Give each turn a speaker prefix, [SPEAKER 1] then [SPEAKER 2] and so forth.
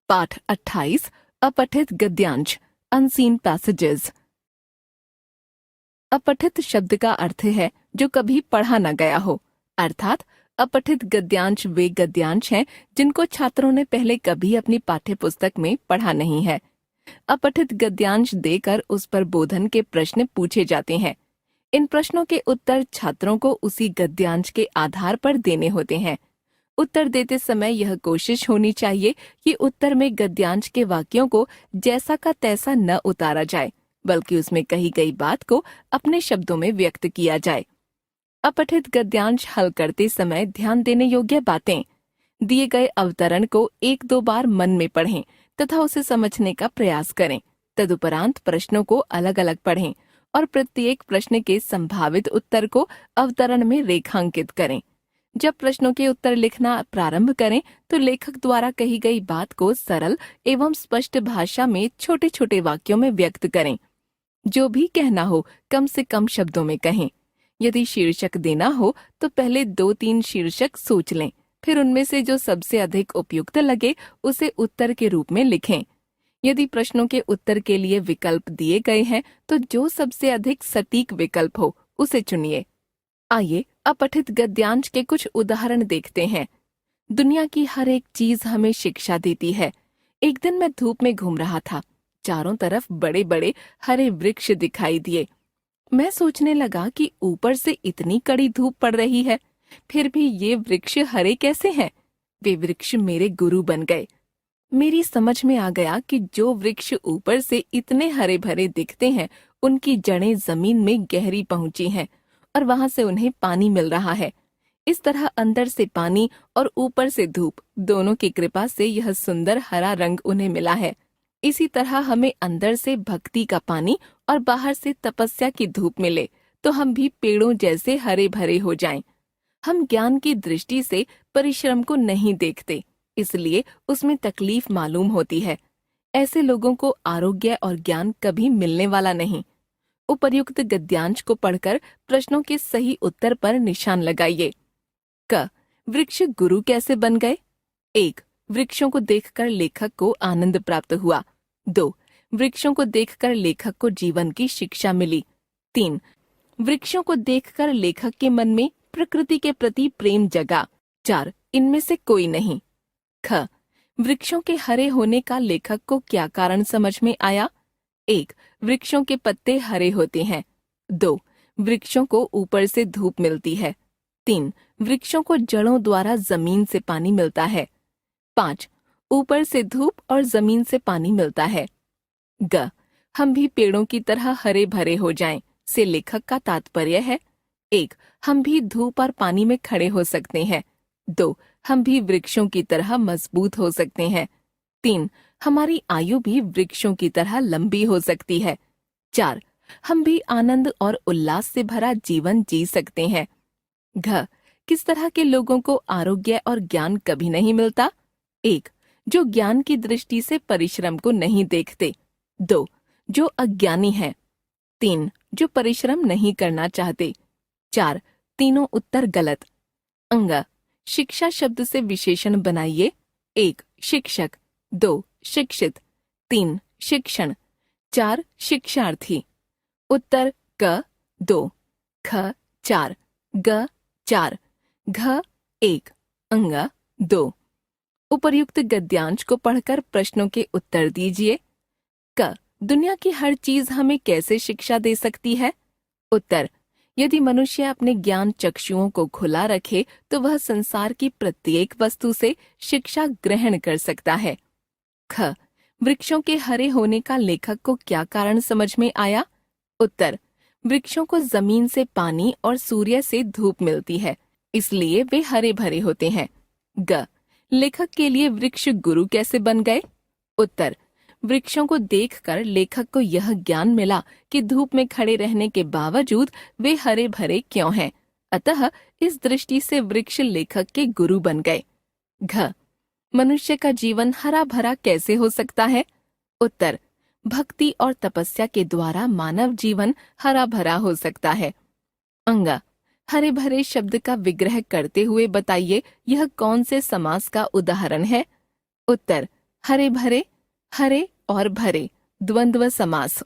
[SPEAKER 1] पाठ 28 अपठित गद्यांश unseen passages. अपठित शब्द का अर्थ है जो कभी पढ़ा न गया हो, अर्थात अपठित गद्यांश वे गद्यांश हैं जिनको छात्रों ने पहले कभी अपनी पाठ्य पुस्तक में पढ़ा नहीं है। अपठित गद्यांश देकर उस पर बोधन के प्रश्न पूछे जाते हैं। इन प्रश्नों के उत्तर छात्रों को उसी गद्यांश के आधार पर देने होते हैं। उत्तर देते समय यह कोशिश होनी चाहिए कि उत्तर में गद्यांश के वाक्यों को जैसा का तैसा न उतारा जाए, बल्कि उसमें कही गई बात को अपने शब्दों में व्यक्त किया जाए। अपठित गद्यांश हल करते समय ध्यान देने योग्य बातें: दिए गए अवतरण को 1-2 बार मन में पढ़ें तथा उसे समझने का प्रयास करें। तदुपरांत प्रश्नों को अलग अलग पढ़ें और प्रत्येक प्रश्न के संभावित उत्तर को अवतरण में रेखांकित करें। जब प्रश्नों के उत्तर लिखना प्रारंभ करें तो लेखक द्वारा कही गई बात को सरल एवं स्पष्ट भाषा में छोटे छोटे वाक्यों में व्यक्त करें। जो भी कहना हो कम से कम शब्दों में कहें। यदि शीर्षक देना हो तो पहले 2-3 शीर्षक सोच लें, फिर उनमें से जो सबसे अधिक उपयुक्त लगे उसे उत्तर के रूप में लिखें। यदि प्रश्नों के उत्तर के लिए विकल्प दिए गए हैं तो जो सबसे अधिक सटीक विकल्प हो उसे चुनिए। आइए अपठित गद्यांश के कुछ उदाहरण देखते हैं। दुनिया की हर एक चीज हमें शिक्षा देती है। एक दिन मैं धूप में घूम रहा था। चारों तरफ बड़े बड़े हरे वृक्ष दिखाई दिए। मैं सोचने लगा कि ऊपर से इतनी कड़ी धूप पड़ रही है, फिर भी ये वृक्ष हरे कैसे हैं? वे वृक्ष मेरे गुरु बन गए। मेरी समझ में आ गया कि जो वृक्ष ऊपर से इतने हरे भरे दिखते हैं, उनकी जड़ें जमीन में गहरी पहुंची हैं और वहां से उन्हें पानी मिल रहा है। इस तरह अंदर से पानी और ऊपर से धूप, दोनों की कृपा से यह सुंदर हरा रंग उन्हें मिला है। इसी तरह हमें अंदर से भक्ति का पानी और बाहर से तपस्या की धूप मिले तो हम भी पेड़ों जैसे हरे भरे हो जाएं। हम ज्ञान की दृष्टि से परिश्रम को नहीं देखते, इसलिए उसमें तकलीफ मालूम होती है। ऐसे लोगों को आरोग्य और ज्ञान कभी मिलने वाला नहीं। उपर्युक्त गद्यांश को पढ़कर प्रश्नों के सही उत्तर पर निशान लगाइए। क. वृक्ष गुरु कैसे बन गए? 1. वृक्षों को देखकर लेखक को आनंद प्राप्त हुआ। 2. वृक्षों को देखकर लेखक को जीवन की शिक्षा मिली। 3. वृक्षों को देखकर लेखक के मन में प्रकृति के प्रति प्रेम जगा। 4. इनमें से कोई नहीं। ख. वृक्षों के हरे होने का लेखक को क्या कारण समझ में आया? 1. वृक्षों के पत्ते हरे होते हैं। 2. वृक्षों को ऊपर से धूप मिलती है। 3. वृक्षों को जड़ों द्वारा जमीन से पानी मिलता है। 5. ऊपर से धूप और जमीन से पानी मिलता है। ग. हम भी पेड़ों की तरह हरे भरे हो जाएं से लेखक का तात्पर्य है: 1. हम भी धूप और पानी में खड़े हो सकते हैं। 2. हम भी वृक्षों की तरह मजबूत हो सकते हैं। 3. हमारी आयु भी वृक्षों की तरह लंबी हो सकती है। 4. हम भी आनंद और उल्लास से भरा जीवन जी सकते हैं। घ. किस तरह के लोगों को आरोग्य और ज्ञान कभी नहीं मिलता? 1. जो ज्ञान की दृष्टि से परिश्रम को नहीं देखते। 2. जो अज्ञानी हैं। 3. जो परिश्रम नहीं करना चाहते। 4. तीनों उत्तर गलत। अंग. शिक्षा शब्द से विशेषण बनाइए। 1. शिक्षक। 2. शिक्षित। 3. शिक्षण। 4. शिक्षार्थी। उत्तर: क 2, ख 4, ग 4, घ 1, अंग 2। उपर्युक्त गद्यांश को पढ़कर प्रश्नों के उत्तर दीजिए। क. दुनिया की हर चीज हमें कैसे शिक्षा दे सकती है? उत्तर: यदि मनुष्य अपने ज्ञान चक्षुओं को खुला रखे तो वह संसार की प्रत्येक वस्तु से शिक्षा ग्रहण कर सकता है। ख. वृक्षों के हरे होने का लेखक को क्या कारण समझ में आया? उत्तर: वृक्षों को जमीन से पानी और सूर्य से धूप मिलती है, इसलिए वे हरे भरे होते हैं। ग. लेखक के लिए वृक्ष गुरु कैसे बन गए? उत्तर: वृक्षों को देखकर लेखक को यह ज्ञान मिला कि धूप में खड़े रहने के बावजूद वे हरे भरे क्यों हैं, अतः इस दृष्टि से वृक्ष लेखक के गुरु बन गए। घ. मनुष्य का जीवन हरा भरा कैसे हो सकता है? उत्तर: भक्ति और तपस्या के द्वारा मानव जीवन हरा भरा हो सकता है। अंग. हरे भरे शब्द का विग्रह करते हुए बताइए यह कौन से समास का उदाहरण है? उत्तर: हरे भरे, हरे और भरे, द्वंद्व समास।